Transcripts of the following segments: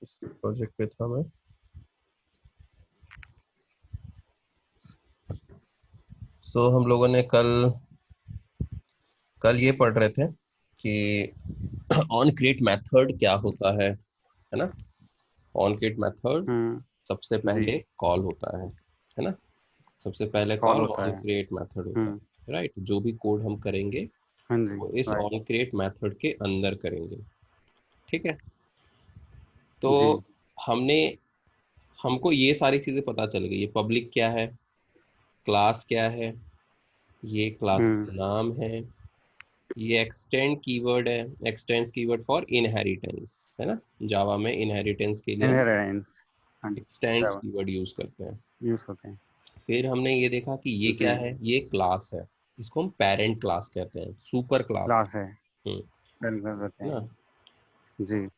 इस प्रोजेक्ट पे था मैं। हम लोगों ने कल ये पढ़ रहे थे कि ऑन क्रिएट मेथड क्या होता है ना। ऑन क्रिएट मेथड सबसे जी पहले कॉल होता है ना। सबसे पहले कॉल कॉल होता ऑन है। क्रिएट मेथड होता है, राइट। जो भी कोड हम करेंगे हाँ जी वो इस राइट। ऑन क्रिएट मेथड के अंदर करेंगे, ठीक है। तो जी हमने हमको ये सारी चीजें पता चल गई, ये पब्लिक क्या है, क्लास क्या है, ये क्लास का नाम है, ये एक्सटेंड कीवर्ड है, एक्सटेंड्स कीवर्ड फॉर इनहेरिटेंस है ना। जावा में इनहेरिटेंस के लिए हम इनहेरेंस। हाँ एक्सटेंड्स जी कीवर्ड यूज करते हैं। यूज होते हैं। फिर हमने ये देखा कि ये जी क्या है, ये क्लास है, इसको हम पेरेंट क्लास कहते हैं, सुपर क्लास। क्लास है, हम्म, वेलकम करते ना। हैं। जी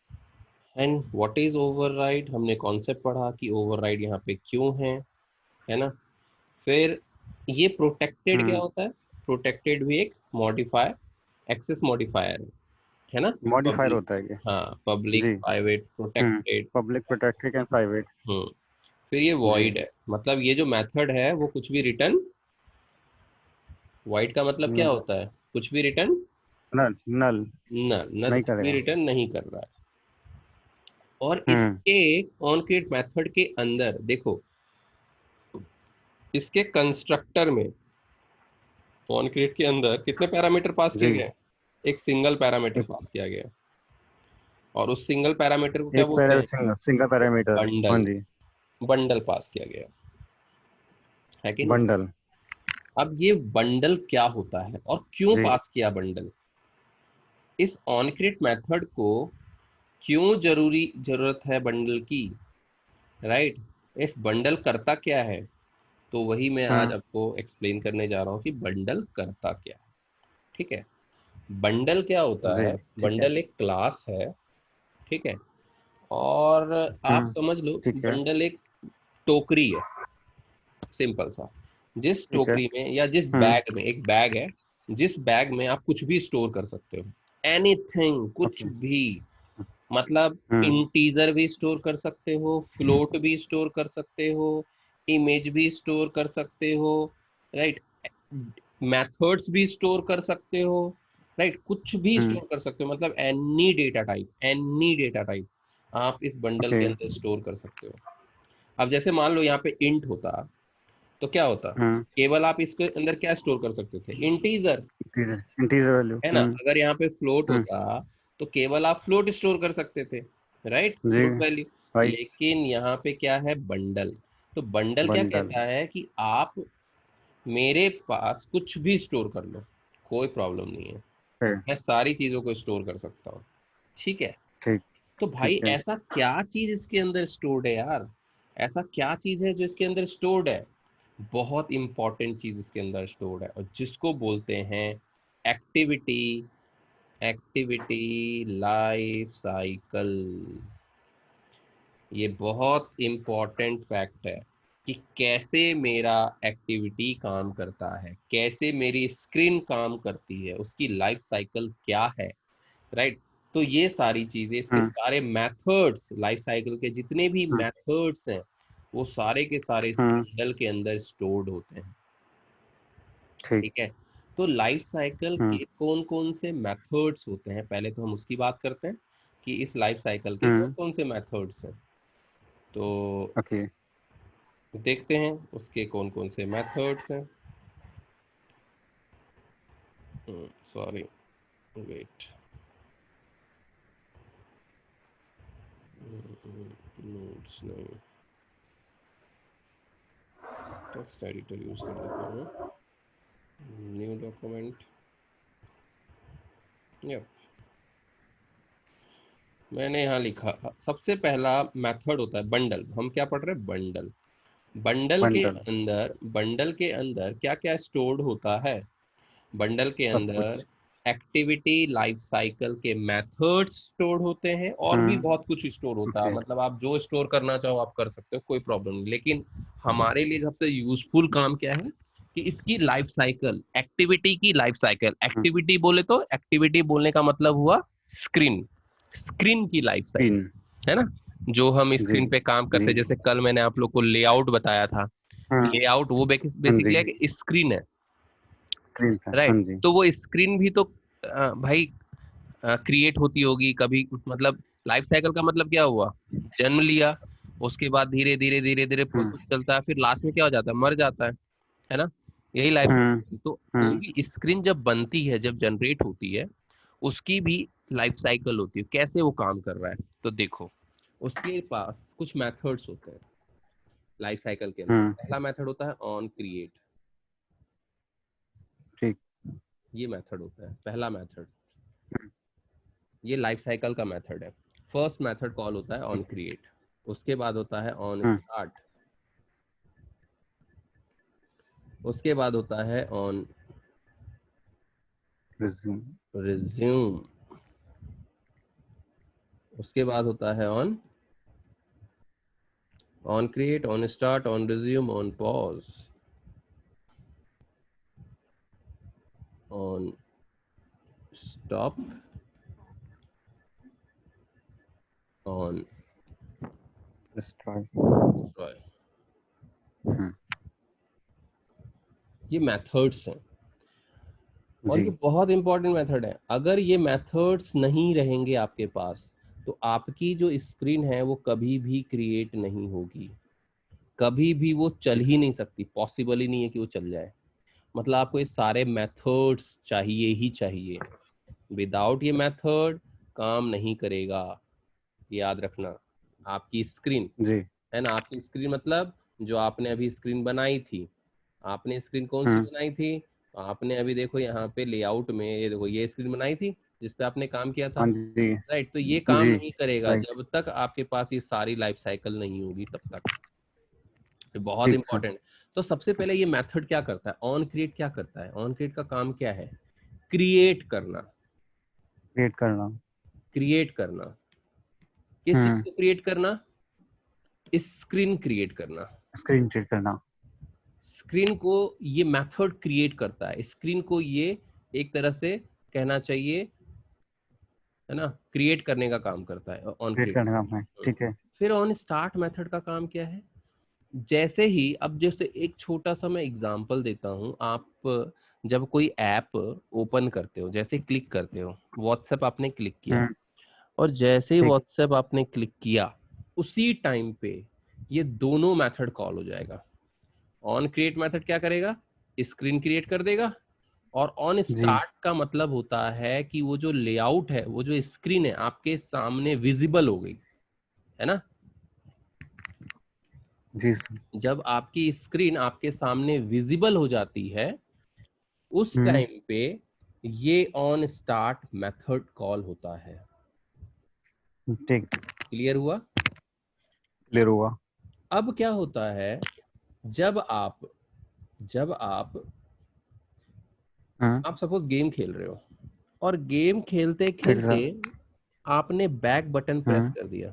एंड व्हाट इज ओवरराइड, हमने कॉन्सेप्ट पढ़ा कि ओवरराइड यहाँ पे क्यों है ना। फिर ये प्रोटेक्टेड क्या होता है, प्रोटेक्टेड भी एक मॉडिफायर, एक्सेस मॉडिफायर है ना। मॉडिफायर पब्लिक, होता है ये। हाँ, पब्लिक जी private protected. Public protected and private. Hmm. फिर ये जी वॉइड है, मतलब ये जो मेथड है वो कुछ भी रिटर्न, वॉइड का मतलब क्या होता है, कुछ भी रिटर्न नल नल न नहीं कुछ भी करेगा। रिटर्न नहीं कर रहा है। और हम्म इसके ऑन क्रिएट मेथड के अंदर देखो, इसके कंस्ट्रक्टर में ऑन क्रिएट के अंदर कितने पैरामीटर पास किए जी गए, एक सिंगल पैरामीटर एक पास किया गया। और उस सिंगल पैरामीटर को क्या एक बोलते हैं, सिंगल पैरामीटर। हाँ बंडल, जी बंडल पास किया गया है कि नहीं। बंडल। अब ये बंडल क्या होता है और क्यों जी पास किया बंडल, इस ऑन क्रिएट मेथड को क्यों जरूरत है बंडल की, राइट। इस बंडल करता क्या है, तो वही मैं आज हाँ आपको एक्सप्लेन करने जा रहा हूँ कि बंडल करता क्या है, ठीक है। बंडल क्या होता जी है, ठीक है। बंडल एक क्लास है, ठीक है। और आप समझ लो ठीक है बंडल एक टोकरी है, सिंपल सा। जिस ठीक है। टोकरी में या जिस हम्म बैग में, एक बैग है, जिस बैग में आप कुछ भी स्टोर कर सकते हो, एनीथिंग, कुछ ओके। भी। मतलब हम्म इंटीजर भी स्टोर कर सकते हो, फ्लोट भी स्टोर कर सकते हो, इमेज भी स्टोर कर सकते हो, राइट। मेथड्स भी स्टोर कर सकते हो, राइट। कुछ भी हम्म स्टोर कर सकते हो, मतलब any data type, any data type आप इस बंडल ओके। के अंदर स्टोर कर सकते हो। अब जैसे मान लो यहाँ पे इंट होता, तो क्या होता, हम्म केवल आप इसके अंदर क्या स्टोर कर सकते थे, इंटीजर, इंटीजर इंटीजर वैल्यू। है ना। अगर यहाँ पे फ्लोट हम्म होता तो केवल आप फ्लोट स्टोर कर सकते थे, राइट, जी फ्लोट वैल्यू। राइट। लेकिन यहाँ पे क्या है, बंडल। तो बंडल क्या बंडल। कहता है कि आप मेरे पास कुछ भी स्टोर कर लो, कोई प्रॉब्लम नहीं है, मैं सारी चीजों को स्टोर कर सकता हूँ, ठीक है। ठीक तो ठीक भाई है। ऐसा क्या चीज इसके अंदर स्टोर्ड है यार, ऐसा क्या चीज है जो इसके अंदर स्टोर्ड है, बहुत इंपॉर्टेंट चीज इसके अंदर स्टोर्ड है, और जिसको बोलते हैं एक्टिविटी, एक्टिविटी लाइफ साइकिल। ये बहुत इंपॉर्टेंट फैक्ट है कि कैसे मेरा एक्टिविटी काम करता है, कैसे मेरी स्क्रीन काम करती है, उसकी लाइफ साइकिल क्या है, राइट। तो ये सारी चीजें, इसके हम्म सारे मेथड्स, लाइफ साइकिल के जितने भी हम्म मेथड्स हैं, वो सारे के सारे इस हम्म बंडल के अंदर स्टोर्ड होते हैं, ठीक। ठीक है। तो लाइफ साइकिल हम्म के कौन कौन से मेथड्स होते हैं, पहले तो हम उसकी बात करते हैं कि इस लाइफ साइकिल के कौन हम्म कौन से मेथड्स हैं। तो ओके। देखते हैं उसके कौन कौन से मेथड्स हैं। सॉरी, वेट, नोट्स नहीं, टेक्स्ट एडिटर यूज कर लेता हूँ, न्यू डॉक्यूमेंट, यप, मैंने यहाँ लिखा। सबसे पहला मेथड होता है बंडल, हम क्या पढ़ रहे हैं, बंडल। बंडल बंडल के अंदर क्या क्या स्टोर्ड होता है, बंडल के सब अंदर कुछ। एक्टिविटी लाइफ साइकिल के मेथड्स स्टोर होते हैं, और भी बहुत कुछ स्टोर होता है, ओके। मतलब आप जो स्टोर करना चाहो आप कर सकते हो, कोई प्रॉब्लम नहीं। लेकिन हमारे लिए सबसे यूजफुल काम क्या है कि इसकी लाइफ साइकिल, एक्टिविटी की लाइफ साइकिल। एक्टिविटी बोले तो एक्टिविटी बोलने का मतलब हुआ स्क्रीन, स्क्रीन की लाइफ पिन। साइकिल, है ना, जो हम जी स्क्रीन पे काम करते जी। हैं। जैसे कल मैंने आप लोग को लेआउट बताया था, हाँ लेआउट वो हाँ जी। बेसिकली एक स्क्रीन है, स्क्रीन था, हाँ राइट। जी। तो वो स्क्रीन भी तो भाई क्रिएट होती होगी कभी, मतलब लाइफ साइकिल का मतलब क्या हुआ, जन्म लिया, उसके बाद धीरे धीरे धीरे धीरे हम्म प्रोसेस चलता है, फिर लास्ट में क्या हो जाता है, मर जाता है ना, यही लाइफ हम्म साइकिल। तो कोई हम्म भी स्क्रीन जब बनती है, जब जनरेट होती है, उसकी भी लाइफ साइकिल होती है, कैसे वो काम कर रहा है। तो देखो, उसके पास कुछ मेथड्स होते हैं लाइफ साइकिल के अंदर। हम्म, पहला मेथड होता है ऑन क्रिएट, ठीक। ये मेथड होता है पहला मेथड, हम्म, ये लाइफ साइकिल का मेथड है। फर्स्ट मेथड कॉल होता है ऑन ठीक। क्रिएट, उसके बाद होता है ऑन हम्म, स्टार्ट, उसके बाद होता है ऑन रिज्यूम। रिज्यूम, उसके बाद होता है on create, on start, on resume, on pause, on stop, on destroy. Destroy. Hmm, ये मेथड्स हैं, और जी। ये बहुत इंपॉर्टेंट मेथड है। अगर ये मेथड्स नहीं रहेंगे आपके पास, तो आपकी जो स्क्रीन है वो कभी भी क्रिएट नहीं होगी, कभी भी वो चल ठीक। ही नहीं सकती, पॉसिबल ही नहीं है कि वो चल जाए। मतलब आपको ये सारे मेथड्स चाहिए ही चाहिए, विदाउट ये मेथड काम नहीं करेगा, याद रखना। आपकी स्क्रीन जी। है ना, आपकी स्क्रीन मतलब जो आपने अभी स्क्रीन बनाई थी, आपने स्क्रीन कौन सी हम्म, बनाई थी, आपने अभी देखो यहाँ पे लेआउट में, ये देखो ये स्क्रीन बनाई थी जिस पे आपने काम किया था, हाँ जी राइट। तो ये काम जी। नहीं करेगा राइट। जब तक आपके पास ये सारी लाइफ साइकिल नहीं होगी, तब तक। ये बहुत ठीक सर। इंपॉर्टेंट। तो सबसे पहले ये मेथड क्या करता है, ऑन क्रिएट क्या करता है, ऑन क्रिएट का काम क्या है, क्रिएट करना, क्रिएट करना। क्रिएट करना। किस चीज हम्म, को क्रिएट करना, स्क्रीन क्रिएट करना। स्क्रीन क्रिएट करना। स्क्रीन को ये मेथड क्रिएट करता है, स्क्रीन को ये एक तरह से कहना चाहिए, है ना, क्रिएट करने का काम करता है ऑन क्रिएट क्रिएट। करने का है, ठीक है। फिर ऑन स्टार्ट मेथड का काम क्या है, जैसे ही, अब जैसे एक छोटा सा मैं एग्जांपल देता हूँ, आप जब कोई ऐप ओपन करते हो, जैसे क्लिक करते हो, व्हाट्सएप आपने क्लिक किया, हम्म, और जैसे ही ठीक। व्हाट्सएप आपने क्लिक किया, उसी टाइम पे ये दोनों मेथड कॉल हो जाएगा। ऑन क्रिएट मेथड क्या करेगा, स्क्रीन क्रिएट कर देगा, और ऑन जी स्टार्ट का मतलब होता है कि वो जो लेआउट है, वो जो स्क्रीन है आपके सामने विजिबल हो गई, है ना। जी सर। जब आपकी स्क्रीन आपके सामने विजिबल हो जाती है, उस हम्म, टाइम पे ये ऑन स्टार्ट मेथड कॉल होता है। ठीक। क्लियर हुआ। क्लियर हुआ। अब क्या होता है, जब आप जब हम्म, आप सपोज गेम खेल रहे हो, और गेम खेलते ठीक खेलते सर। आपने बैक बटन प्रेस हम्म, कर दिया,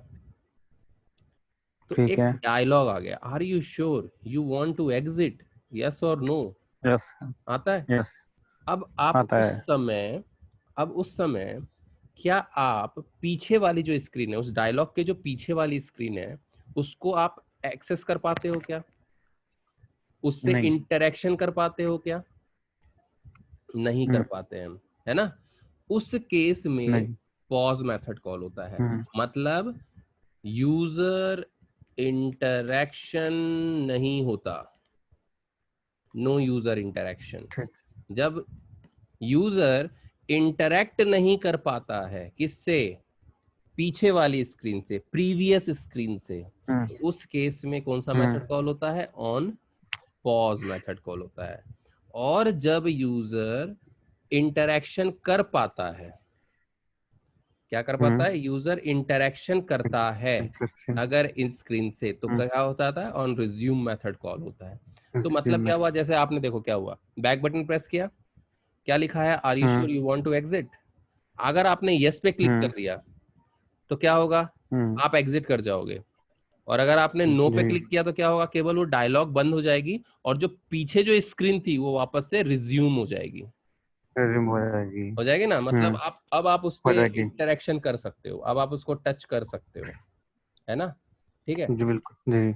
तो ठीक एक है। डायलॉग आ गया, are you sure you want to exit, yes और नो, यस। आता है। यस। अब आप आता उस है। समय अब उस समय क्या आप पीछे वाली जो स्क्रीन है, उस डायलॉग के जो पीछे वाली स्क्रीन है, उसको आप एक्सेस कर पाते हो क्या, उससे नहीं। इंटरेक्शन कर पाते हो क्या, नहीं कर हम्म, पाते हैं हम, है ना। उस केस में नहीं। पॉज मेथड कॉल होता है, हम्म, मतलब यूजर इंटरेक्शन नहीं होता, नो यूजर इंटरेक्शन। ठीक। जब यूजर इंटरेक्ट नहीं कर पाता है, किससे, पीछे वाली स्क्रीन से, प्रीवियस स्क्रीन से, हम्म तो उस केस में कौन सा हम्म मेथड कॉल होता है, ऑन पॉज मेथड कॉल होता है। और जब यूजर इंटरेक्शन कर पाता है, क्या कर पाता हम्म, है, यूजर इंटरेक्शन करता है इंटरेक्शन। अगर इन स्क्रीन से, तो हम्म, क्या होता था, ऑन रिज्यूम मेथड कॉल होता है। तो रिज्यूम मतलब में। क्या हुआ, जैसे आपने देखो क्या हुआ, बैक बटन प्रेस किया, क्या लिखा है, are you hmm sure you want to exit. अगर आपने यस पे क्लिक कर हम्म दिया, तो क्या होगा, हम्म, आप एग्जिट कर जाओगे। और अगर आपने नो पे जी। क्लिक किया, तो क्या होगा, केवल वो डायलॉग बंद हो जाएगी, और जो पीछे जो स्क्रीन थी वो वापस से रिज्यूम हो जाएगी। रिज्यूम हो जाएगी। हो जाएगी ना, मतलब आप अब आप उस हो पे जाएगी। इंटरेक्शन कर सकते हो, अब आप उसको टच कर सकते हो। है ना, ठीक है। जी बिल्कुल जी।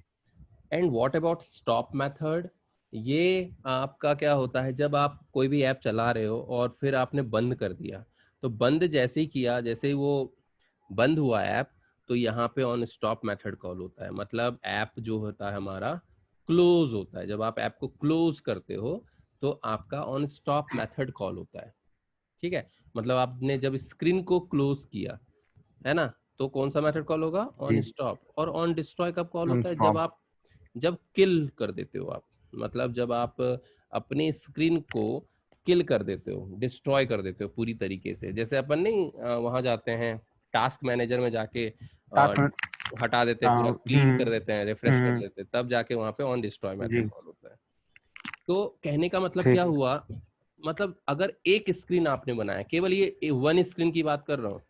And what about stop method? ये आपका क्या होता है, जब आप कोई भी ऐप चला रहे हो और फिर आपने बंद कर दिया, तो बंद जैसे ही किया, जैसे ही वो बंद हुआ ऐप, तो यहाँ पे ऑन स्टॉप मेथड कॉल होता है। मतलब ऐप जो होता है हमारा क्लोज होता है, जब आप ऐप को क्लोज करते हो तो आपका ऑन स्टॉप मेथड कॉल होता है, ठीक है। मतलब आपने जब स्क्रीन को क्लोज किया, है ना, तो कौन सा मेथड कॉल होगा? ऑन जी स्टॉप। और ऑन डिस्ट्रॉय कब कॉल होता है? स्टॉप। जब किल कर देते हो आप, मतलब जब आप अपनी स्क्रीन को किल कर देते हो, डिस्ट्रॉय कर देते हो पूरी तरीके से। जैसे अपन नहीं वहां जाते हैं टास्क मैनेजर में जाके टास्क। हटा देते हैं, पूरा क्लीन कर देते हैं, रिफ्रेश कर हम्म। देते हैं, तब जाके वहां पे ऑन डिस्ट्रॉय मेथड जी कॉल होता है। तो कहने का मतलब क्या ठीक। हुआ, मतलब अगर एक स्क्रीन आपने बनाया, केवल ये वन स्क्रीन की बात कर रहा हूँ,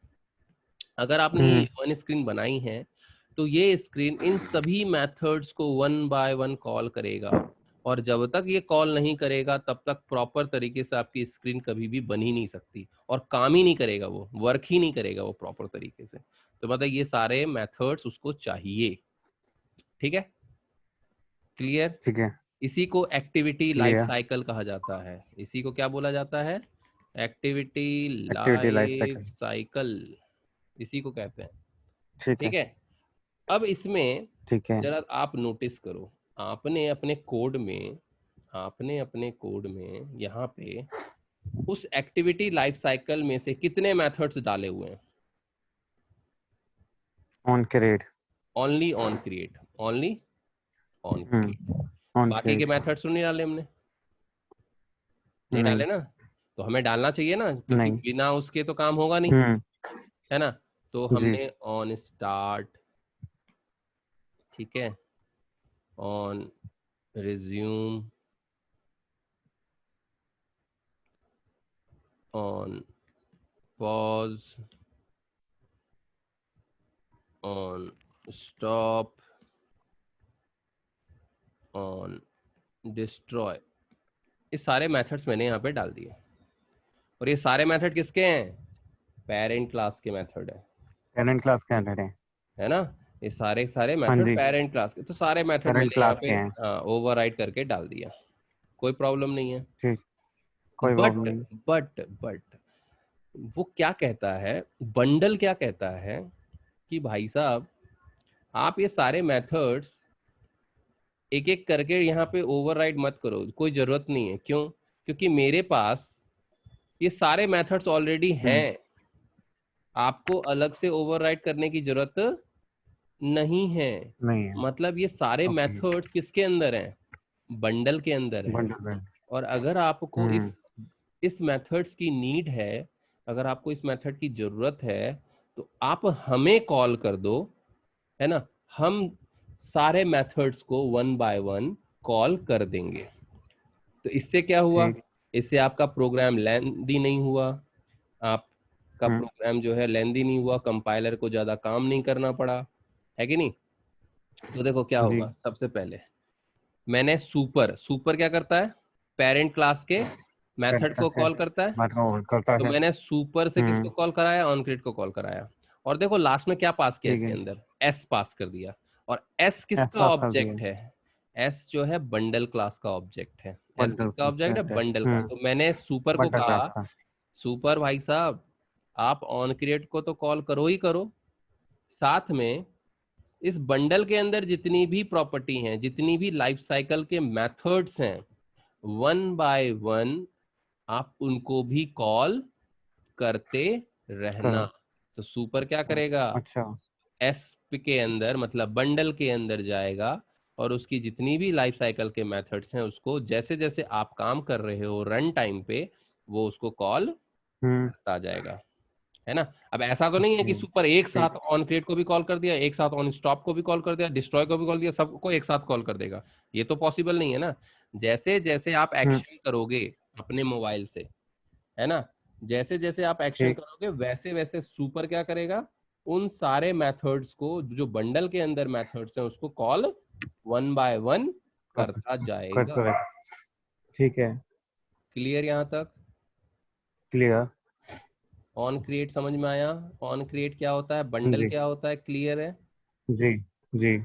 अगर आपने ये हम्म। वन स्क्रीन बनाई है, तो ये स्क्रीन इन सभी मेथड्स को वन बाय वन कॉल करेगा। और जब तक ये कॉल नहीं करेगा तब तक प्रॉपर तरीके से आपकी स्क्रीन कभी भी बन ही नहीं सकती, और काम ही नहीं करेगा, वो वर्क ही नहीं करेगा वो प्रॉपर तरीके से। तो मतलब ये सारे मेथड्स उसको चाहिए, ठीक है, क्लियर। ठीक है। इसी को एक्टिविटी लाइफ क्लियर। साइकिल कहा जाता है। इसी को क्या बोला जाता है? Activity activity life life cycle. Cycle, इसी को कहते हैं, ठीक ठीक है। है। अब इसमें ठीक है। जरा आप नोटिस करो, आपने अपने कोड में आपने अपने कोड में यहाँ पे उस एक्टिविटी लाइफ साइकिल में से कितने मेथड्स डाले हुए हैं? On create. Only on create, only on create. On बाकी के क्रेड। मेथड्स तो नहीं डाले हमने, नहीं नहीं। डाले ना। तो हमें डालना चाहिए ना, क्योंकि नहीं। बिना उसके तो काम होगा नहीं, हम्म। है ना। तो जी हमने ऑन स्टार्ट, ठीक है, on resume, on pause, on stop, on destroy, ये सारे मेथड्स मैंने यहाँ पे डाल दिए। और ये सारे मेथड किसके हैं? पेरेंट क्लास के मेथड पेरेंट क्लास के अंदर है। है ना। ये सारे सारे हाँ मेथड जी। पेरेंट क्लास के, तो सारे मेथड पेरेंट मैंने यहाँ क्लास पे के हैं। ओवरराइड करके डाल दिया, कोई प्रॉब्लम नहीं है। ठीक। कोई प्रॉब्लम बट नहीं। बट वो क्या कहता है, बंडल क्या कहता है कि भाई साहब, आप ये सारे मेथड्स एक एक करके यहाँ पे ओवरराइड मत करो, कोई जरूरत नहीं है। क्यों? क्योंकि मेरे पास ये सारे मेथड्स ऑलरेडी हम्म। हैं, आपको अलग से ओवरराइड करने की जरूरत नहीं है। नहीं है। मतलब ये सारे ओके। मेथड्स किसके अंदर हैं? बंडल के अंदर हैं। Bundle bundle. और अगर आपको हम्म। इस मेथड्स की नीड है, अगर आपको इस मेथड की जरूरत है, तो आप हमें कॉल कर दो, है ना। हम सारे मेथड्स को वन बाय वन कॉल कर देंगे। तो इससे क्या हुआ? ठीक। इससे आपका प्रोग्राम लेंदी नहीं हुआ, आपका हम्म। प्रोग्राम जो है लेंदी नहीं हुआ, कंपाइलर को ज्यादा काम नहीं करना पड़ा, है कि नहीं। तो देखो क्या जी। होगा, सबसे पहले मैंने सुपर सुपर क्या करता है? पेरेंट क्लास के पेरेंट मेथड को क्लास है। कॉल करता है। बात को करता तो है। मैंने सुपर से किसको हम्म। कॉल कराया? ऑनक्रिएट को कॉल कराया। और देखो लास्ट में क्या पास किया ठीक इसके है। अंदर? एस पास कर दिया। और एस एस किसका पास कर दिया। ऑब्जेक्ट है? एस जो है बंडल क्लास का ऑब्जेक्ट है। एस बंडल किसका ऑब्जेक्ट है? क्लास है। बंडल का। तो मैंने सुपर को बंडल कहा, क्लास का। सुपर भाई साहब, आप ऑन क्रिएट को तो कॉल करो ही करो, साथ में इस बंडल के अंदर जितनी भी प्रॉपर्टी हैं, जितनी भी लाइफ साइकिल के मेथड्स हैं, वन बाय वन आप उनको भी कॉल करते रहना। करो। तो सुपर क्या करेगा? अच्छा। एस के अंदर, मतलब बंडल के अंदर जाएगा, और उसकी जितनी भी लाइफ साइकिल के मेथड्स हैं उसको जैसे जैसे आप काम कर रहे हो रन टाइम पे, वो उसको कॉल हम्म। करता जाएगा, है ना। अब ऐसा तो नहीं है ओके। कि सुपर एक ठीक। साथ ऑन क्रिएट को भी कॉल कर दिया, एक साथ ऑन स्टॉप को भी कॉल कर दिया, डिस्ट्रॉय को भी कॉल दिया, सबको एक साथ कॉल कर देगा। ये तो पॉसिबल नहीं है ना। जैसे जैसे आप हम्म। एक्शन करोगे अपने मोबाइल से, है ना, जैसे जैसे आप एक्शन ठीक। करोगे वैसे वैसे सुपर क्या करेगा? उन सारे मेथड्स को, जो बंडल के अंदर मेथड्स हैं, उसको कॉल वन बाय वन कर करता जाएगा। करते रहे। ठीक है। क्लियर यहाँ तक? क्लियर। ऑन क्रिएट समझ में आया? ऑन क्रिएट क्या होता है, बंडल जी। क्या होता है, क्लियर है? जी जी।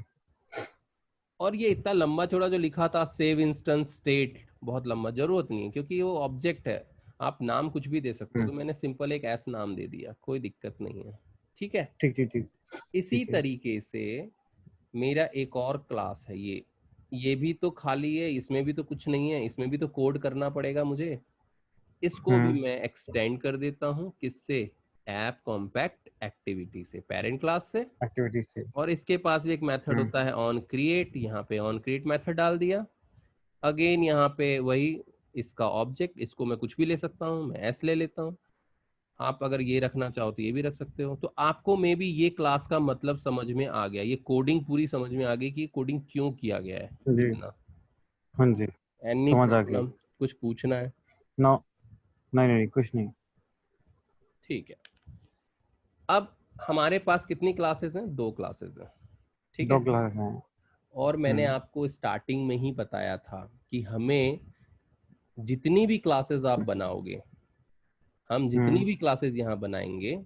और ये इतना लंबा चौड़ा जो लिखा था सेव इंस्टेंस स्टेट, बहुत लंबा, जरूरत नहीं है क्योंकि वो ऑब्जेक्ट है, आप नाम कुछ भी दे सकते हो, तो मैंने सिंपल एक एस नाम दे दिया, कोई दिक्कत नहीं है। ठीक है। ठीक ठीक ठीक। इसी ठीक है। तरीके से मेरा एक और क्लास है ये भी तो खाली है, इसमें भी तो कुछ नहीं है, इसमें भी तो कोड करना पड़ेगा मुझे। इसको भी मैं एक्सटेंड कर देता हूँ, किससे? ऐप कॉम्पैक्ट एक्टिविटी से, पेरेंट क्लास से। एक्टिविटी से। और इसके पास भी एक मेथड होता है ऑन क्रिएट, यहाँ पे ऑन क्रिएट मेथड डाल दिया। अगेन यहाँ पे वही इसका ऑब्जेक्ट, इसको मैं कुछ भी ले सकता हूँ, मैं एस ले लेता हूँ। आप अगर ये रखना चाहो तो ये भी रख सकते हो। तो आपको मे बी ये क्लास का मतलब समझ में आ गया, ये कोडिंग पूरी समझ में आ गई कि कोडिंग क्यों किया गया है जी। इतना। हाँ जी। एनी समझ आ गई। प्रॉब्लम? कुछ पूछना है? नो। नहीं नहीं कुछ नहीं। ठीक है। अब हमारे पास कितनी क्लासेस हैं? 2 क्लासेस हैं। ठीक 2 है। क्लास हैं। और मैंने आपको स्टार्टिंग में ही बताया था कि हमें जितनी भी क्लासेस आप बनाओगे, हम जितनी भी क्लासेस यहाँ बनाएंगे,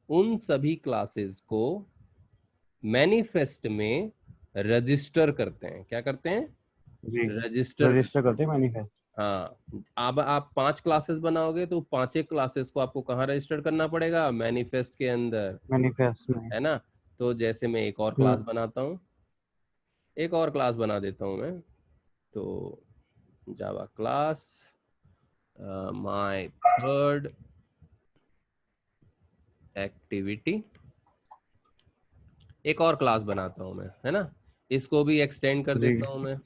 उन सभी क्लासेस को मैनिफेस्ट में रजिस्टर करते हैं। क्या करते हैं? जी। रजिस्टर रजिस्टर करते हैं। करते हैं मैनिफेस्ट। हाँ, अब आप 5 क्लासेस बनाओगे तो 5 क्लासेस को आपको कहाँ रजिस्टर करना पड़ेगा? मैनिफेस्ट के अंदर, मैनिफेस्ट में। है ना? तो जैसे मैं एक और क्लास बनाता हूँ, एक और क्लास बना देता हूँ मैं, तो Java class my third activity, एक और क्लास बनाता हूँ मैं, है ना? इसको भी एक्सटेंड कर जी। देता हूँ मैं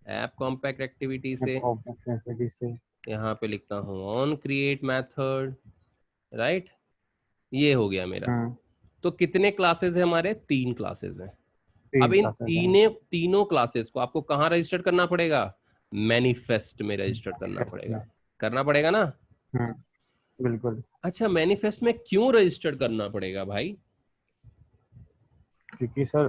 ऐप कॉम्पैक्ट एक्टिविटी से। एक्टिविटी से। यहाँ पे लिखता हूँ ऑन क्रिएट मेथड, राइट? ये हो गया मेरा। तो कितने क्लासेस है हमारे? 3 क्लासेस हैं। 3 अब इन क्लासेस हैं। तीनों क्लासेस को आपको कहाँ रजिस्टर करना पड़ेगा? मैनिफेस्ट में रजिस्टर करना मैनिफेस्ट में। पड़ेगा। करना पड़ेगा ना? हम्म। बिल्कुल। अच्छा, मैनिफेस्ट में क्यों रजिस्टर करना पड़ेगा भाई? क्योंकि सर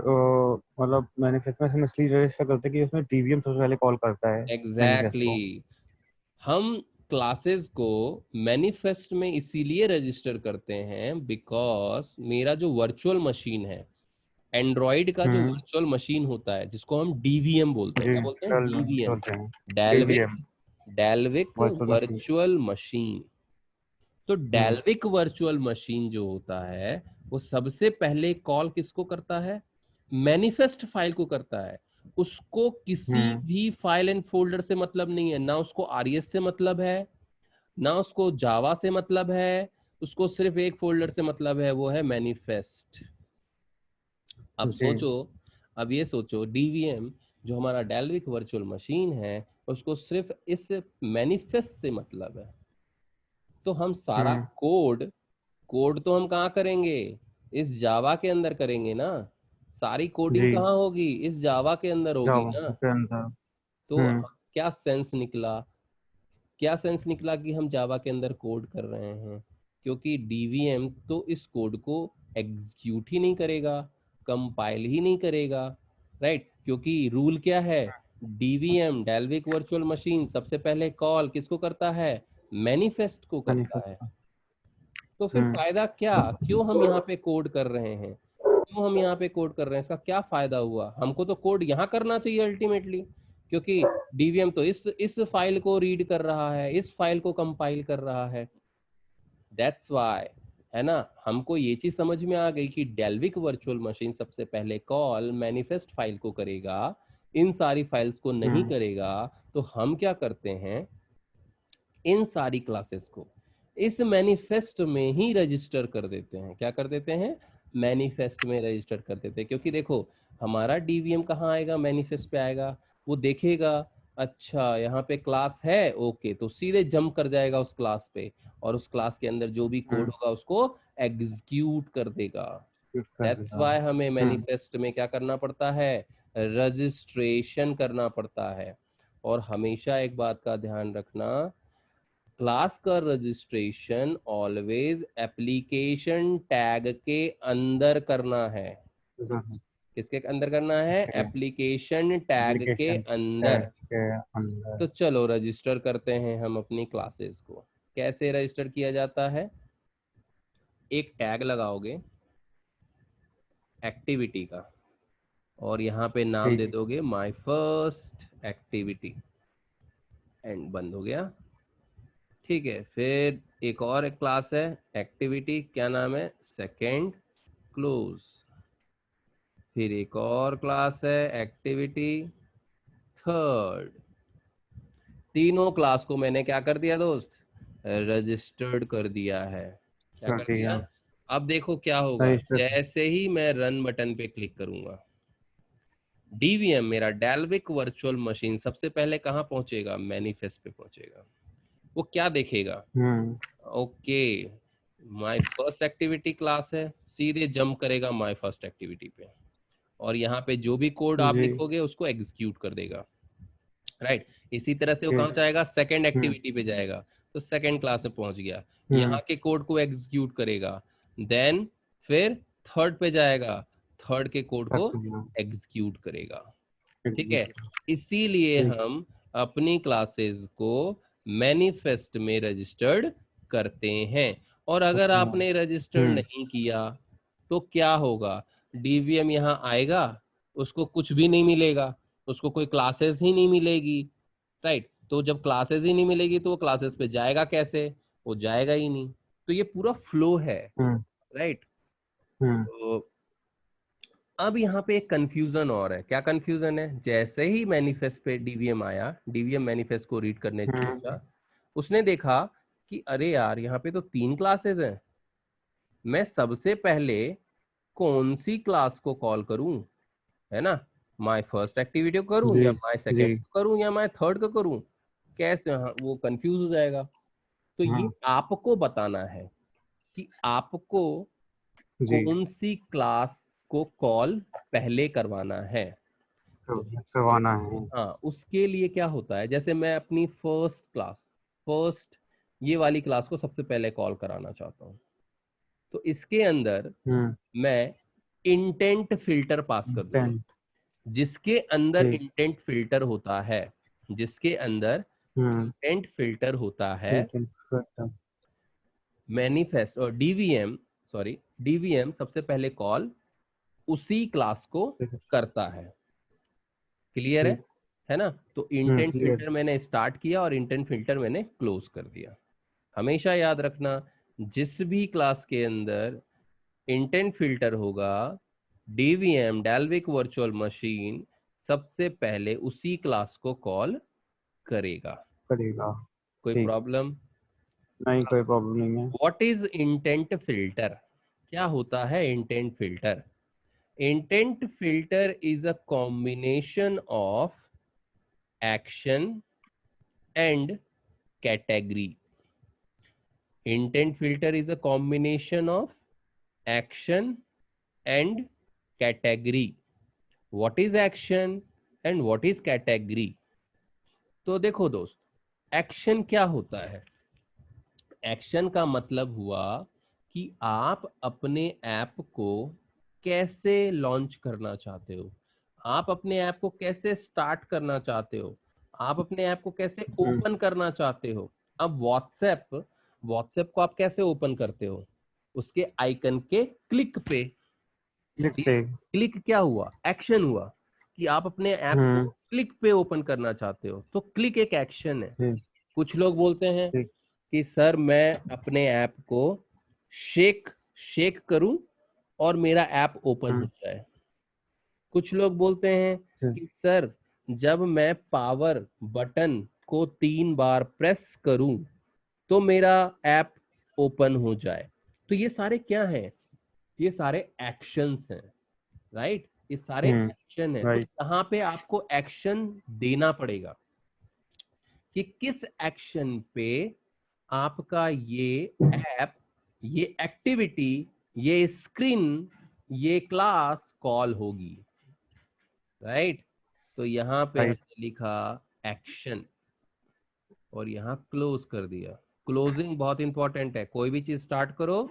मतलब मैनिफेस्ट में हम इसलिए रजिस्टर करते हैं कि उसमें डीवीएम सबसे पहले कॉल करता है मैनिफेस्ट एग्जैक्टली को। हम क्लासेस को मैनिफेस्ट में इसीलिए रजिस्टर करते हैं बिकॉज मेरा जो वर्चुअल मशीन है, एंड्रॉइड का जो वर्चुअल मशीन होता है, जिसको हम डीवीएम बोलते हैं, जी। क्या बोलते हैं? चल डीवीएम, चलते हैं। Dalvik, DVM Dalvik virtual machine. Virtual machine. तो डेल्विक वर्चुअल मशीन जो होता है, वो सबसे पहले कॉल किसको करता है? मैनिफेस्ट फाइल को करता है। उसको किसी भी फाइल एंड फोल्डर से मतलब नहीं है, ना उसको आरईएस से मतलब है, ना उसको जावा से मतलब है, उसको सिर्फ एक फोल्डर से मतलब है, वो है मैनिफेस्ट। अब जी। सोचो, अब ये सोचो, डीवीएम जो हमारा डेल्विक वर्चुअल मशीन है, उसको सिर्फ इस मैनिफेस्ट से मतलब है। तो हम सारा कोड, कोड तो हम कहाँ करेंगे? इस जावा के अंदर करेंगे ना। सारी कोडिंग जी। कहाँ होगी? इस जावा के अंदर होगी जावा ना। के अंदर। तो क्या सेंस निकला? क्या सेंस निकला कि हम जावा के अंदर कोड कर रहे हैं? क्योंकि डीवीएम तो इस कोड को एग्जीक्यूट ही नहीं करेगा, कंपाइल ही नहीं करेगा, राइट? क्योंकि रूल क्या है? डीवीएम, डेल्विक वर्चुअल मशीन, सबसे पहले कॉल किसको करता है? मैनिफेस्ट को करता है। मैनिफेस्ट। तो फिर फायदा क्या? क्यों हम यहाँ पे कोड कर रहे हैं? क्यों हम यहाँ पे कोड कर रहे हैं? इसका क्या फायदा हुआ? हमको तो कोड यहाँ करना चाहिए अल्टीमेटली, क्योंकि डीवीएम तो इस फाइल को रीड कर रहा है, इस फाइल को कंपाइल कर रहा है। दैट्स वाई, है ना? हमको ये चीज समझ में आ गई कि डेल्विक वर्चुअल मशीन सबसे पहले कॉल मैनिफेस्ट फाइल को करेगा, इन सारी फाइल्स को नहीं करेगा। तो हम क्या करते हैं? इन सारी क्लासेस को इस मैनिफेस्ट में ही रजिस्टर कर देते हैं। क्या कर देते हैं? मैनिफेस्ट में रजिस्टर कर देते हैं। क्योंकि देखो, हमारा डीवीएम कहाँ आएगा? मैनिफेस्ट पे आएगा। वो देखेगा, अच्छा यहाँ पे क्लास है, ओके, तो सीधे जंप कर जाएगा उस क्लास पे, और उस क्लास के अंदर जो भी कोड होगा उसको एग्जीक्यूट कर देगा। कर दैट्स देगा। वाई हमें मैनिफेस्ट में क्या करना पड़ता है? रजिस्ट्रेशन करना पड़ता है। और हमेशा एक बात का ध्यान रखना, क्लास का रजिस्ट्रेशन ऑलवेज एप्लीकेशन टैग के अंदर करना है। किसके अंदर करना है? एप्लीकेशन टैग के एप्लीकेशन अंदर। के अंदर। तो चलो रजिस्टर करते हैं हम अपनी क्लासेस को। कैसे रजिस्टर किया जाता है? एक टैग लगाओगे, एक्टिविटी का, और यहाँ पे नाम दे दोगे माय फर्स्ट एक्टिविटी, एंड बंद हो गया। ठीक है, फिर एक और एक क्लास है एक्टिविटी, क्या नाम है, सेकेंड क्लोज। फिर एक और क्लास है एक्टिविटी थर्ड। तीनों क्लास को मैंने क्या कर दिया दोस्त, रजिस्टर्ड कर दिया है। क्या कर दिया? अब देखो क्या होगा, जैसे ही मैं रन बटन पे क्लिक करूंगा, डीवीएम मेरा डेल्विक वर्चुअल मशीन सबसे पहले कहाँ पहुंचेगा, मैनिफेस्ट पे पहुंचेगा। वो क्या देखेगा, okay my first activity class है, सीधे जंप करेगा माय फर्स्ट एक्टिविटी पे, और यहाँ पे जो भी कोड आप लिखोगे उसको एग्जीक्यूट कर देगा, राइट। इसी तरह से वो कहाँ जाएगा, सेकंड एक्टिविटी पे जाएगा, तो सेकंड क्लास में पहुंच गया, यहाँ के कोड को एग्जीक्यूट करेगा, देन फिर थर्ड पे जाएगा, थर्ड के कोड को एग्जीक्यूट करेगा। ठीक है, इसीलिए हम अपनी क्लासेस को मैनिफेस्ट में रजिस्टर्ड करते हैं। और अगर आपने रजिस्टर्ड नहीं किया तो क्या होगा, डीवीएम यहाँ आएगा, उसको कुछ भी नहीं मिलेगा, उसको कोई क्लासेस ही नहीं मिलेगी, राइट। तो जब क्लासेस ही नहीं मिलेगी तो वो क्लासेस पे जाएगा कैसे, वो जाएगा ही नहीं। तो ये पूरा फ्लो है, राइट। तो अब यहाँ पे एक कंफ्यूजन और है। क्या कंफ्यूजन है, जैसे ही मैनिफेस्ट पे डीवीएम आया, डीवीएम मैनिफेस्ट को रीड करने सोचा, उसने देखा कि अरे यार यहाँ पे तो 3 क्लासेस हैं, मैं सबसे पहले कौन सी क्लास को कॉल करूं, है ना, माय फर्स्ट एक्टिविटी को करूं या माय सेकंड को करूं या माय थर्ड को करूं, कैसे, हाँ वो कंफ्यूज हो जाएगा। तो ये आपको बताना है कि आपको कौन सी क्लास को कॉल पहले करवाना है। हाँ, उसके लिए क्या होता है, जैसे मैं अपनी फर्स्ट ये वाली क्लास को सबसे पहले कॉल कराना चाहता हूँ, तो इसके अंदर मैं इंटेंट फिल्टर पास कर दूंगा। जिसके अंदर इंटेंट फिल्टर होता है, जिसके अंदर इंटेंट फिल्टर होता है, मैनिफेस्ट और डीवीएम सबसे पहले कॉल उसी क्लास को करता है। क्लियर है ना। तो इंटेंट फिल्टर मैंने स्टार्ट किया और इंटेंट फिल्टर मैंने क्लोज कर दिया। हमेशा याद रखना, जिस भी क्लास के अंदर इंटेंट फिल्टर होगा, डीवीएम डेल्विक वर्चुअल मशीन सबसे पहले उसी क्लास को कॉल करेगा। कोई प्रॉब्लम नहीं, कोई प्रॉब्लम नहीं है। व्हाट इज इंटेंट फिल्टर, क्या होता है intent filter? Intent filter is a combination of action and category. Intent filter is a combination of action and category. What is action and what is category? तो देखो दोस्त, action क्या होता है? Action का मतलब हुआ कि आप अपने ऐप को कैसे लॉन्च करना चाहते हो, आप अपने ऐप को कैसे स्टार्ट करना चाहते हो, आप अपने ऐप को कैसे ओपन करना चाहते हो। अब व्हाट्सएप को आप कैसे ओपन करते हो, उसके आइकन के क्लिक पे। क्लिक क्या हुआ, एक्शन हुआ कि आप अपने ऐप को क्लिक पे ओपन करना चाहते हो, तो क्लिक एक एक्शन है। कुछ लोग बोलते हैं कि सर मैं अपने ऐप को शेक करूं और मेरा ऐप ओपन हो जाए। कुछ लोग बोलते हैं कि सर जब मैं पावर बटन को 3 बार प्रेस करूं तो मेरा ऐप ओपन हो जाए। तो ये सारे क्या हैं, ये सारे एक्शंस हैं, राइट। ये सारे एक्शन है। तो यहाँ पे आपको एक्शन देना पड़ेगा कि किस एक्शन पे आपका ये ऐप, ये एक्टिविटी, ये स्क्रीन, ये क्लास कॉल होगी, राइट। तो यहाँ पे हमने लिखा एक्शन और यहाँ क्लोज कर दिया। क्लोजिंग बहुत इंपॉर्टेंट है, कोई भी चीज स्टार्ट करो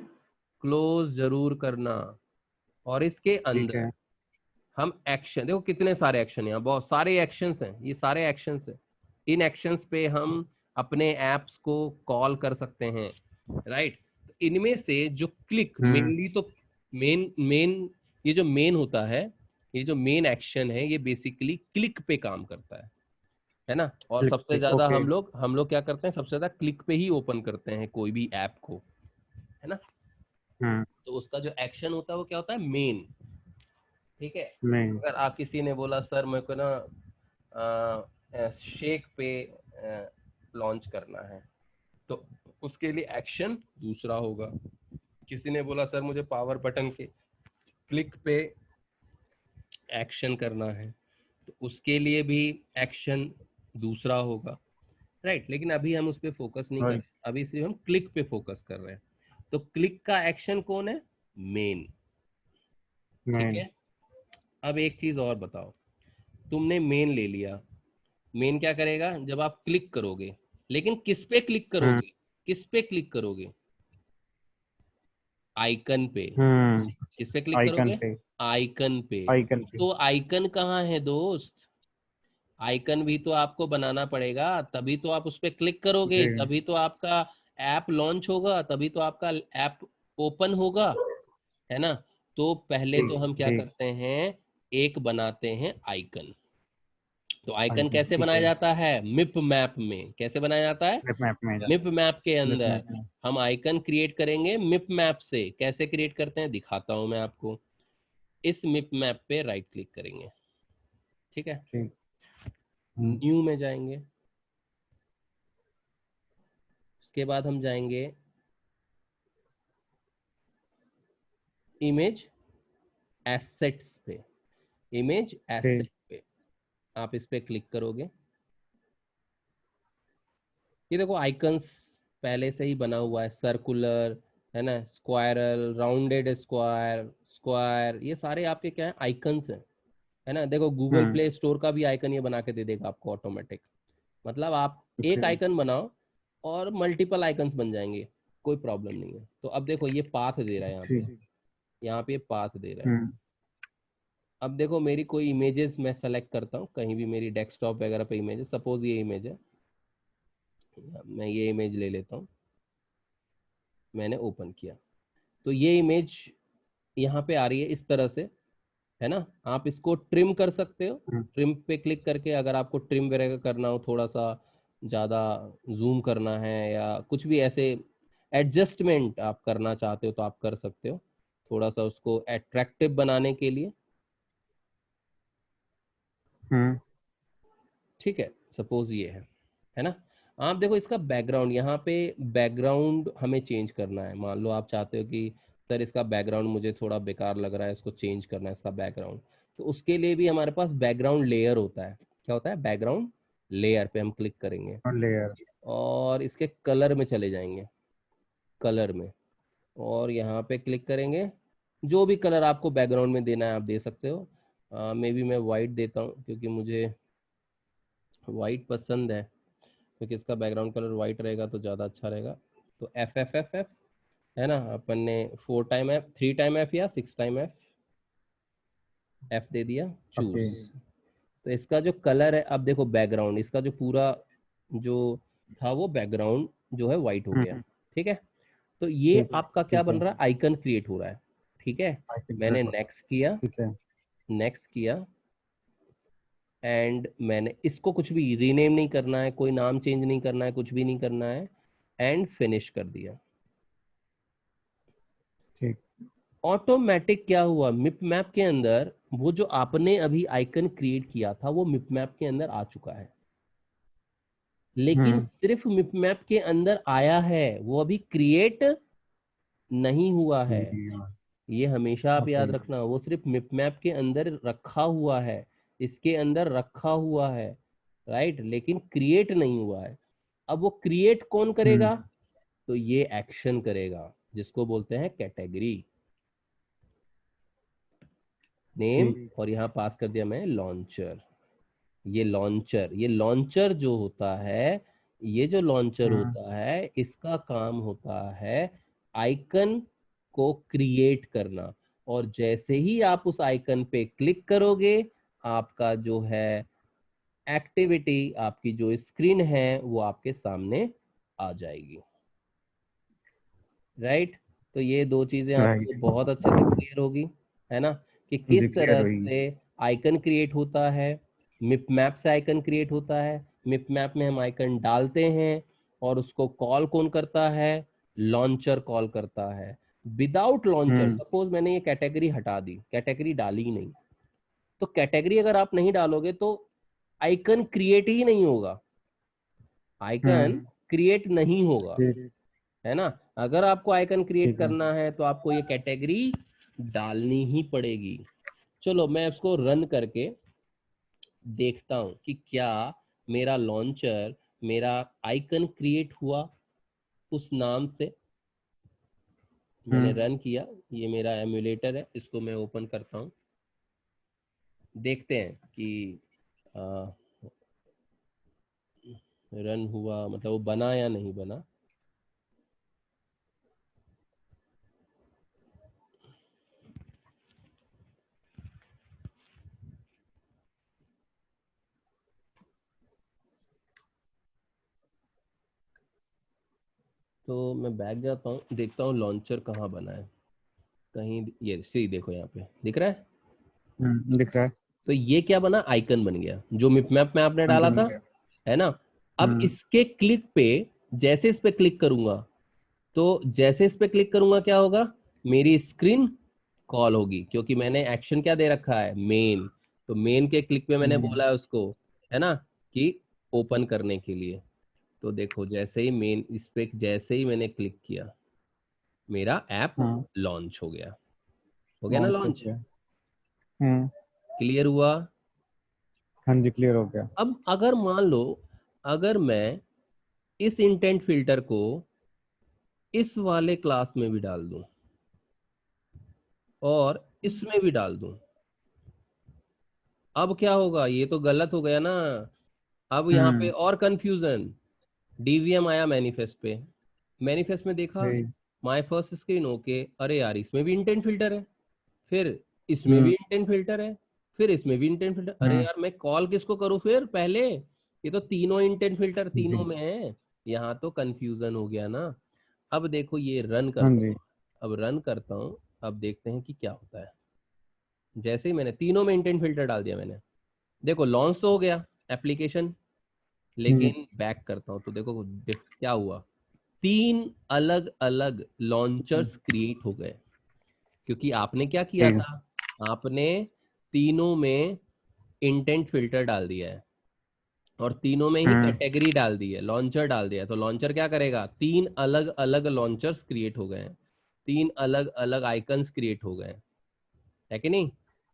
क्लोज जरूर करना। और इसके अंदर हम एक्शन, देखो कितने सारे एक्शन, यहाँ बहुत सारे एक्शंस हैं, ये सारे एक्शंस हैं। इन एक्शंस पे हम अपने एप्स को कॉल कर सकते हैं, राइट। इनमें से जो क्लिक मेनली, तो मेन ये जो मेन होता है, ये जो मेन एक्शन है, ये बेसिकली क्लिक पे काम करता है ना। और क्लिक सबसे पे, ज्यादा ओके। हम लोग क्या करते हैं, सबसे ज्यादा क्लिक पे ही ओपन करते हैं कोई भी ऐप को, है ना। हम्म। तो उसका जो एक्शन होता है वो क्या होता है, मेन। ठीक है। नहीं। अगर आप किसी ने बोला सर मेरे को ना शेक पे लॉन्च करना है, तो उसके लिए एक्शन दूसरा होगा। किसी ने बोला सर मुझे पावर बटन के क्लिक पे एक्शन करना है, तो उसके लिए भी एक्शन दूसरा होगा, राइट। लेकिन अभी हम उस पर फोकस नहीं कर, राइट। अभी सिर्फ हम क्लिक पे फोकस कर रहे हैं। तो क्लिक का एक्शन कौन है, मेन। ठीक नहीं। है। अब एक चीज और बताओ, तुमने मेन ले लिया, मेन क्या करेगा जब आप क्लिक करोगे, लेकिन किस पे क्लिक हम्म। करोगे, किस पे क्लिक करोगे, आइकन पे। हम्म। किस पे क्लिक आइकन करोगे, पे। आइकन पे। आइकन पे। तो आइकन कहाँ है दोस्त, आइकन भी तो आपको बनाना पड़ेगा, तभी तो आप उस पर क्लिक करोगे, जी। तभी तो आपका ऐप लॉन्च होगा, तभी तो आपका ऐप ओपन होगा, है ना। तो पहले ठीक तो हम क्या ठीक। करते हैं, एक बनाते हैं आइकन। तो आइकन आइकन, कैसे ठीक बनाया है। जाता है, मिप मैप में। कैसे बनाया जाता है, लिप मैप में मिप जाते मैप के हैं। लिप अंदर मैप में। हम आइकन क्रिएट करेंगे मिप मैप से। कैसे क्रिएट करते हैं दिखाता हूं मैं आपको। इस मिप मैप पे राइट क्लिक करेंगे, ठीक है। ठीक। न्यू में जाएंगे, उसके बाद हम जाएंगे इमेज एसेट्स पे। इमेज ठीक। एसेट पे आप इस पे क्लिक करोगे। ये देखो आइकन्स पहले से ही बना हुआ है, सर्कुलर, है ना, स्क्वायरल, राउंडेड स्क्वायर, स्क्वायर, ये सारे आपके क्या है, आइकन्स हैं, है ना। देखो गूगल हम्म। प्ले स्टोर का भी आइकन ये बना के दे देगा आपको ऑटोमेटिक। मतलब आप एक ओके। आइकन बनाओ और मल्टीपल आइकन्स बन जाएंगे, कोई प्रॉब्लम नहीं है। तो अब देखो ये पाथ दे रहा है यहाँ पे, ठीक। यहाँ पे पाथ दे रहा है। हम्म। अब देखो मेरी कोई इमेजेस मैं सेलेक्ट करता हूँ, कहीं भी मेरी डेस्कटॉप वगैरह पे इमेज है, सपोज ये इमेज है, मैं ये इमेज ले लेता हूँ, मैंने ओपन किया, तो ये इमेज यहाँ पे आ रही है इस तरह से, है ना। आप इसको ट्रिम कर सकते हो, हम्म। ट्रिम पे क्लिक करके, अगर आपको ट्रिम वगैरह करना हो, थोड़ा सा ज़्यादा जूम करना है या कुछ भी ऐसे एडजस्टमेंट आप करना चाहते हो तो आप कर सकते हो, थोड़ा सा उसको अट्रैक्टिव बनाने के लिए। हम्म। ठीक है, सपोज ये है ना। आप देखो इसका बैकग्राउंड, यहाँ पे बैकग्राउंड हमें चेंज करना है। मान लो आप चाहते हो कि सर इसका बैकग्राउंड मुझे थोड़ा बेकार लग रहा है, इसको चेंज करना है इसका बैकग्राउंड। तो उसके लिए भी हमारे पास बैकग्राउंड लेयर होता है। क्या होता है, बैकग्राउंड लेयर पे हम क्लिक करेंगे और लेयर। और इसके कलर में चले जाएंगे, कलर में, और यहाँ पे क्लिक करेंगे। जो भी कलर आपको बैकग्राउंड में देना है आप दे सकते हो। मे बी मैं वाइट देता हूँ क्योंकि मुझे वाइट पसंद है, क्योंकि इसका बैकग्राउंड कलर वाइट रहेगा तो ज़्यादा अच्छा रहेगा। तो एफ एफ एफ एफ, है ना, अपन ने 4 टाइम एफ, 3 टाइम एफ या 6 टाइम एफ, एफ दे दिया, चूज। ओके। तो इसका जो कलर है, अब देखो बैकग्राउंड इसका जो पूरा जो था वो बैकग्राउंड जो है वाइट हो गया, ठीक है। तो ये ठीक। आपका क्या ठीक बन है। रहा है, आइकन क्रिएट हो रहा है, ठीक है। आइकन मैंने क्रिएट हो। नेक्स्ट किया, ठीक है। नेक्स्ट किया, एंड मैंने इसको कुछ भी रीनेम नहीं करना है, कोई नाम चेंज नहीं करना है, कुछ भी नहीं करना है, एंड फिनिश कर दिया। ठीक। ऑटोमेटिक क्या हुआ, मिप मैप के अंदर वो जो आपने अभी आइकन क्रिएट किया था वो मिप मैप के अंदर आ चुका है। लेकिन हम्म। सिर्फ मिप मैप के अंदर आया है, वो अभी क्रिएट नहीं हुआ है। नहीं यार। ये हमेशा आप ओके। याद रखना, वो सिर्फ मिप मैप के अंदर रखा हुआ है, इसके अंदर रखा हुआ है, राइट, लेकिन क्रिएट नहीं हुआ है। अब वो क्रिएट कौन हम्म। करेगा, तो ये एक्शन करेगा, जिसको बोलते हैं कैटेगरी नेम, ठीक। और यहाँ पास कर दिया मैं लॉन्चर। ये लॉन्चर जो होता है, ये जो लॉन्चर हम्म। होता है, इसका काम होता है आइकन को क्रिएट करना। और जैसे ही आप उस आइकन पे क्लिक करोगे, आपका जो है एक्टिविटी, आपकी जो स्क्रीन है वो आपके सामने आ जाएगी, राइट। तो ये दो चीजें आपको राइट। बहुत अच्छे से क्लियर होगी, है ना। कि किस क्लियर तरह हुई। से आइकन क्रिएट होता है। मिप मैप से आइकन क्रिएट होता है, मिप मैप में हम आइकन डालते हैं और उसको कॉल कौन करता है, लॉन्चर कॉल करता है। विदाउट लॉन्चर, सपोज मैंने ये कैटेगरी हटा दी, कैटेगरी डाली ही नहीं, तो कैटेगरी अगर आप नहीं डालोगे तो आइकन क्रिएट ही नहीं होगा, आइकन क्रिएट नहीं होगा, है ना। अगर आपको आइकन क्रिएट ठीक है। करना है तो आपको ये कैटेगरी डालनी ही पड़ेगी। चलो मैं उसको रन करके देखता हूं कि क्या मेरा लॉन्चर, मेरा आइकन क्रिएट हुआ उस नाम से। मैंने रन किया, ये मेरा एमुलेटर है, इसको मैं ओपन करता हूं, देखते हैं कि रन हुआ, मतलब वो बना या नहीं बना। तो मैं बैक जाता हूँ, देखता हूँ लॉन्चर कहाँ बना है। कहीं ये सी देखो, यहाँ पे दिख रहा है। दिख रहा है। तो ये क्या बना, आइकन बन गया जो मिप मैप में आपने हाँ जी, डाला बन था, गया। है ना। अब इसके क्लिक पे, जैसे इस पे क्लिक करूंगा, तो जैसे इस पे क्लिक करूंगा क्या होगा, मेरी स्क्रीन कॉल होगी, क्योंकि मैंने एक्शन क्या दे रखा है, मेन। तो मेन के क्लिक पे मैंने बोला है उसको, है ना, कि ओपन करने के लिए। तो देखो जैसे ही मेन इस पे जैसे ही मैंने क्लिक किया, मेरा ऐप लॉन्च हो गया ना लॉन्च हो लॉन्च। गया। क्लियर हुआ। हाँ जी, क्लियर हो गया। अब अगर मान लो, अगर मैं इस इंटेंट फिल्टर को इस वाले क्लास में भी डाल दूं और इसमें भी डाल दूं, अब क्या होगा, ये तो गलत हो गया ना। अब यहाँ पे और कंफ्यूजन, डीवीएम आया मैनिफेस्ट पे, मैनिफेस्ट में देखा सही। माय फर्स्ट स्क्रीन, ओके, अरे यार इसमें भी इंटेंट फिल्टर है, फिर इसमें भी इंटेंट फिल्टर है, फिर इसमें भी इंटेंट फिल्टर, अरे यार मैं कॉल किसको करूं फिर पहले, ये तो तीनों इंटेंट फिल्टर तीनों जी। में है। यहाँ तो कंफ्यूजन हो गया ना। अब देखो ये रन हाँ करता जी। हूँ, अब रन करता हूँ, अब देखते हैं कि क्या होता है। जैसे ही मैंने तीनों में इंटेंट फिल्टर डाल दिया मैंने, देखो लॉन्च तो हो गया एप्लीकेशन, लेकिन बैक करता हूँ तो देखो क्या हुआ, तीन अलग अलग लॉन्चर्स क्रिएट हो गए, क्योंकि आपने क्या किया ठीक। था, आपने तीनों में इंटेंट फिल्टर डाल दिया है और तीनों में ही कैटेगरी डाल दी है, लॉन्चर डाल दिया है। तो लॉन्चर क्या करेगा, तीन अलग अलग लॉन्चर्स क्रिएट हो गए हैं, तीन अलग अलग आइकन्स क्रिएट हो गए हैं, है कि नहीं।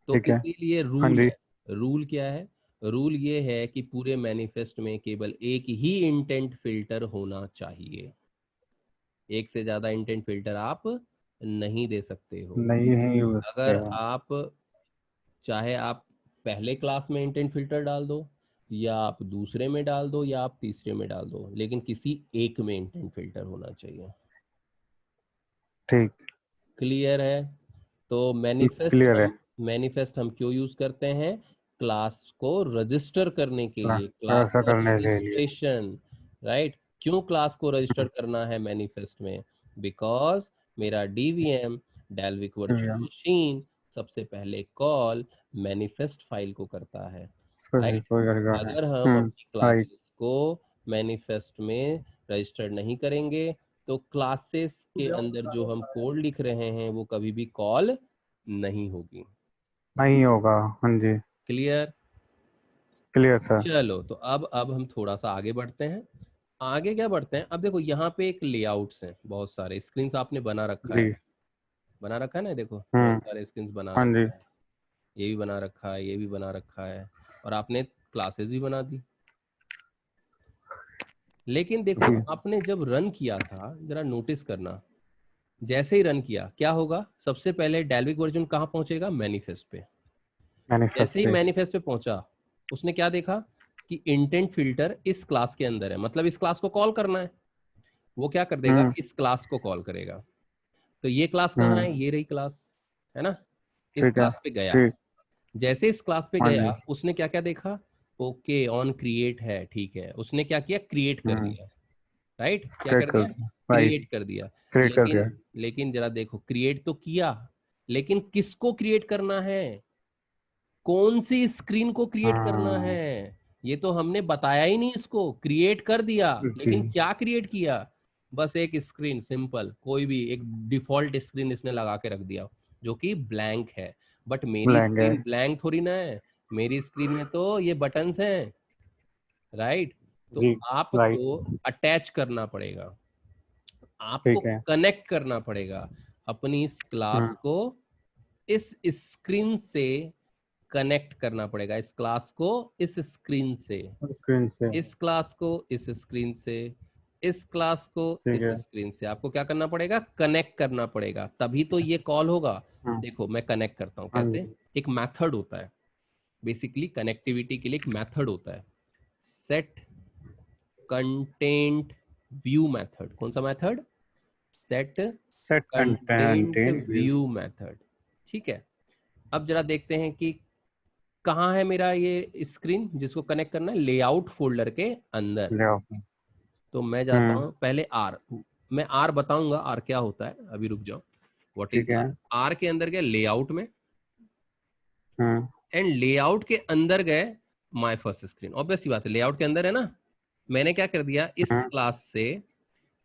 तो ठीक है। इसीलिए हाँ रूल जी। है, रूल क्या है, रूल ये है कि पूरे मैनिफेस्ट में केवल एक ही इंटेंट फिल्टर होना चाहिए, एक से ज्यादा इंटेंट फिल्टर आप नहीं दे सकते हो। नहीं नहीं हो अगर सकते। आप चाहे आप पहले क्लास में इंटेंट फिल्टर डाल दो, या आप दूसरे में डाल दो, या आप तीसरे में डाल दो, लेकिन किसी एक में इंटेंट फिल्टर होना चाहिए। ठीक। क्लियर है। तो क्लियर है। मैनिफेस्ट हम क्यों यूज करते हैं, क्लास को रजिस्टर करने के लिए, क्लास ऐसा करने के लिए। Registration, right. क्यों क्लास को रजिस्टर करना है मैनिफेस्ट में, बिकॉज मेरा डीवीएम, डेल्विक वर्चुअल मशीन, सबसे पहले कॉल मैनिफेस्ट फाइल को करता है, राइट। कोई करेगा है। अगर हम अपनी राइट। क्लासेस को मैनिफेस्ट में रजिस्टर नहीं करेंगे तो क्लासेस के अंदर जो हम कोड लिख रहे हैं वो कभी भी कॉल नहीं होगी। नहीं होगा। हाँ जी। क्लियर। Clear sir. चलो तो अब हम थोड़ा सा आगे बढ़ते हैं। आगे क्या बढ़ते हैं, अब देखो यहाँ पे एक लेआउट्स हैं, बहुत सारे स्क्रीन्स आपने बना रखा है, जी। बना रखा है ना, देखो बहुत सारे स्क्रीन्स बना हाँ जी। रखा है, ये भी बना रखा है, ये भी बना रखा है, और आपने क्लासेस भी बना दी। लेकिन देखो जी। आपने जब रन किया था, जरा नोटिस करना, जैसे ही रन किया क्या होगा, सबसे पहले डेल्विक वर्जन कहाँ पहुंचेगा, मैनिफेस्ट पे। जैसे मैनिफेस्ट ही पे। मैनिफेस्ट पे पहुंचा, उसने क्या देखा कि इंटेंट फिल्टर इस क्लास के अंदर है, मतलब इस क्लास को कॉल करना है, वो क्या कर देगा, इस क्लास को कॉल करेगा। तो ये क्लास कहाँ है, ये रही क्लास, है ना। इस ठीक है। क्लास पे गया, ठीक। जैसे इस क्लास पे हाँ गया जी। उसने क्या क्या देखा, ओके ऑन क्रिएट है, ठीक है, उसने क्या किया, क्रिएट कर दिया, राइट, क्या क्रिएट कर कर दिया, दिया। राइट। क्रिएट कर दिया। क्रिएट कर लेकिन दिया। लेकिन जरा देखो, क्रिएट तो किया, लेकिन किसको क्रिएट करना है, कौन सी स्क्रीन को क्रिएट करना हाँ है, ये तो हमने बताया ही नहीं। इसको क्रिएट कर दिया, जी लेकिन क्या क्रिएट किया, बस एक स्क्रीन, सिंपल कोई भी एक डिफॉल्ट स्क्रीन इसने लगा के रख दिया जो कि ब्लैंक है। बट मेरी ब्लैंक है स्क्रीन ब्लैंक थोड़ी ना है, मेरी स्क्रीन में तो ये बटन्स हैं, राइट। तो जी राइट आपको अटैच करना पड़ेगा, आपको ठीक है कनेक्ट करना पड़ेगा अपनी इस क्लास हाँ को इस स्क्रीन से, कनेक्ट करना पड़ेगा इस क्लास को इस स्क्रीन से, स्क्रीन से इस क्लास को इस स्क्रीन से, इस क्लास को ठीक इस है स्क्रीन से। आपको क्या करना पड़ेगा, कनेक्ट करना पड़ेगा, तभी तो ये कॉल होगा। हाँ देखो मैं कनेक्ट करता हूँ हाँ कैसे, जी एक मेथड होता है, बेसिकली कनेक्टिविटी के लिए एक मेथड होता है, सेट कंटेंट व्यू मेथड। कौन सा method, set set content content view view method. ठीक है, अब जरा देखते हैं कि कहाँ है मेरा ये स्क्रीन जिसको कनेक्ट करना है, लेआउट फोल्डर के अंदर। ले आओ तो मैं जाता हूँ पहले आर, मैं आर बताऊंगा आर क्या होता है, अभी रुक जाओ। व्हाट इज ठीक है आर, आर के अंदर गए लेआउट में, हाँ एंड लेआउट के अंदर गए माय फर्स्ट स्क्रीन। ऑब्वियस सी बात है, लेआउट के अंदर है ना। मैंने क्या कर दिया, इस हाँ क्लास से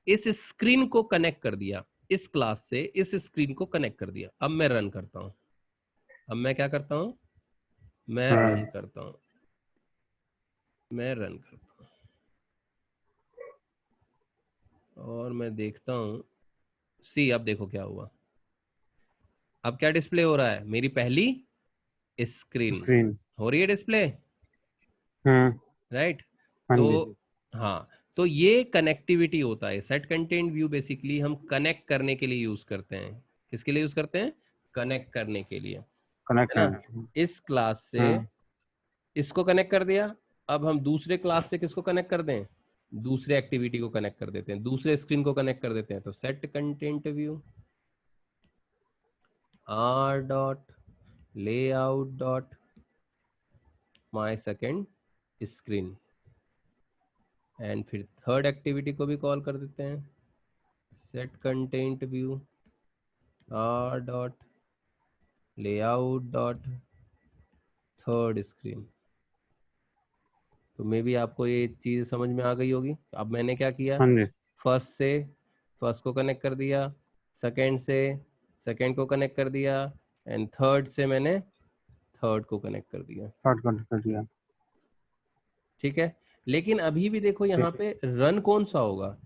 इस स्क्रीन को कनेक्ट कर दिया, इस क्लास से इस स्क्रीन को कनेक्ट कर दिया। अब मैं रन करता हूँ, अब मैं क्या करता हूँ, मैं रन हाँ करता हूँ, मैं रन करता हूँ और मैं देखता हूँ। सी अब देखो क्या हुआ, अब क्या डिस्प्ले हो रहा है, मेरी पहली स्क्रीन स्क्रीन हो रही है डिस्प्ले, हाँ राइट। हाँ तो जी हाँ, तो ये कनेक्टिविटी होता है। सेट कंटेंट व्यू बेसिकली हम कनेक्ट करने के लिए यूज करते हैं। किसके लिए यूज करते हैं, कनेक्ट करने के लिए, कनेक्ट है ना। करना इस क्लास से हाँ इसको कनेक्ट कर दिया, अब हम दूसरे क्लास से किसको कनेक्ट कर दें, दूसरे एक्टिविटी को कनेक्ट कर देते हैं, दूसरे स्क्रीन को कनेक्ट कर देते हैं। तो set content view R dot layout dot my second screen, and फिर थर्ड एक्टिविटी को भी कॉल कर देते हैं, set content view R dot layout dot third screen. तो मे बी आपको ये चीज़ समझ में आ गई होगी। अब मैंने क्या किया, हाँ जी फर्स्ट से फर्स्ट को कनेक्ट कर दिया, सेकंड से सेकंड को कनेक्ट कर दिया, एंड थर्ड से मैंने थर्ड को कनेक्ट कर दिया। शॉर्ट कनेक्ट कर दिया ठीक है, लेकिन अभी भी देखो यहाँ ठीक है पे रन कौन सा होगा,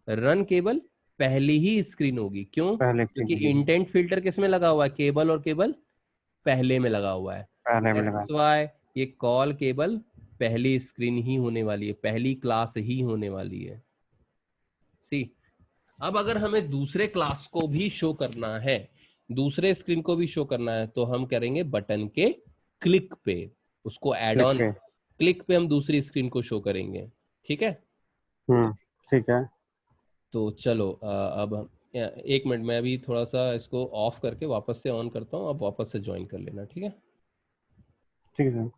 रन केवल पहली ही स्क्रीन होगी। क्यों, पहले की क्योंकि इंटेंट फिल्टर किस में लगा हुआ है, केबल और केबल पहले में लगा हुआ है। पहले में लगा दैट्स व्हाई ये कॉल केवल पहली स्क्रीन ही होने वाली है, पहली क्लास ही होने वाली है। सी, अब अगर हमें दूसरे क्लास को भी शो करना है, दूसरे स्क्रीन को भी शो करना है, तो हम करेंगे बटन के क्लिक पे, उसको ऐड क्लिक ऑन पे क्लिक पे हम दूसरी स्क्रीन को शो करेंगे। ठीक है, ठीक है तो चलो अब एक मिनट, मैं अभी थोड़ा सा इसको ऑफ करके वापस से ऑन करता हूँ, अब वापस से ज्वाइन कर लेना, ठीक है। ठीक है सर